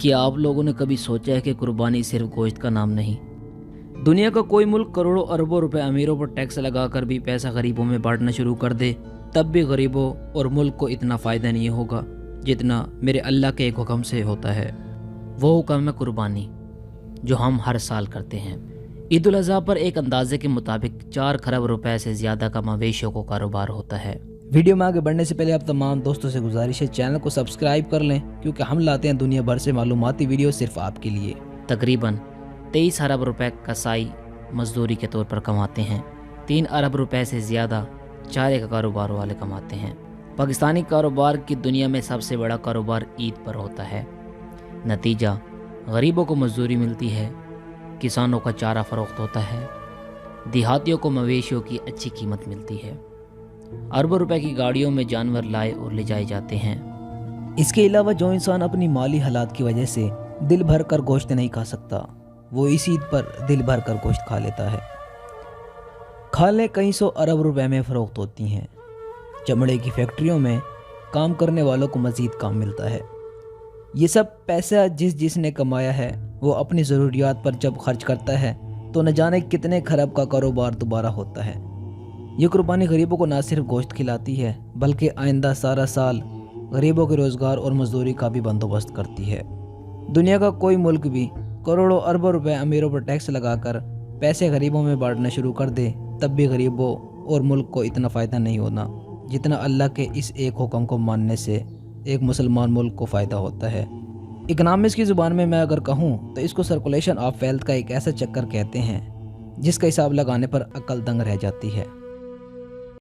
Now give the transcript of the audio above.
क्या आप लोगों ने कभी सोचा है कि कुर्बानी सिर्फ गोश्त का नाम नहीं। दुनिया का कोई मुल्क करोड़ों अरबों रुपए अमीरों पर टैक्स लगाकर भी पैसा गरीबों में बांटना शुरू कर दे, तब भी गरीबों और मुल्क को इतना फ़ायदा नहीं होगा जितना मेरे अल्लाह के एक हुक्म से होता है। वो हुक्म है कुर्बानी, जो हम हर साल करते हैं। ईद उल अज़हा पर एक अंदाजे के मुताबिक 4 खरब रुपए से ज़्यादा का मवेशियों को कारोबार होता है। वीडियो में आगे बढ़ने से पहले आप तमाम दोस्तों से गुजारिश है चैनल को सब्सक्राइब कर लें, क्योंकि हम लाते हैं दुनिया भर से मालूमाती वीडियो सिर्फ आपके लिए। तकरीबन 23 अरब रुपए कसाई मजदूरी के तौर पर कमाते हैं। 3 अरब रुपए से ज़्यादा चारे का कारोबार वाले कमाते हैं। पाकिस्तानी कारोबार की दुनिया में सबसे बड़ा कारोबार ईद पर होता है। नतीजा, गरीबों को मजदूरी मिलती है, किसानों का चारा फरोख्त होता है, देहातियों को मवेशियों की अच्छी कीमत मिलती है, अरबों रुपए की गाड़ियों में जानवर लाए और ले जाए जाते हैं। इसके अलावा जो इंसान अपनी माली हालात की वजह से दिल भर कर गोश्त नहीं खा सकता, वो इस ईद पर दिल भर कर गोश्त खा लेता है। खालें कई सौ अरब रुपए में फ़रोख्त होती हैं। चमड़े की फैक्ट्रियों में काम करने वालों को मज़ीद काम मिलता है। ये सब पैसा जिसने कमाया है वो अपनी ज़रूरियात पर जब खर्च करता है तो न जाने कितने खरब का कारोबार दोबारा होता है। ये कुर्बानी गरीबों को ना सिर्फ गोश्त खिलाती है, बल्कि आइंदा सारा साल गरीबों के रोज़गार और मजदूरी का भी बंदोबस्त करती है। दुनिया का कोई मुल्क भी करोड़ों अरबों रुपए अमीरों पर टैक्स लगाकर पैसे गरीबों में बांटना शुरू कर दे, तब भी गरीबों और मुल्क को इतना फ़ायदा नहीं होना जितना अल्लाह के इस एक हुक्म को मानने से एक मुसलमान मुल्क को फ़ायदा होता है। इकनॉमिक्स की ज़ुबान में मैं अगर कहूँ तो इसको सर्कुलेशन ऑफ वेल्थ का एक ऐसा चक्कर कहते हैं जिसका हिसाब लगाने पर अक्ल दंग रह जाती है।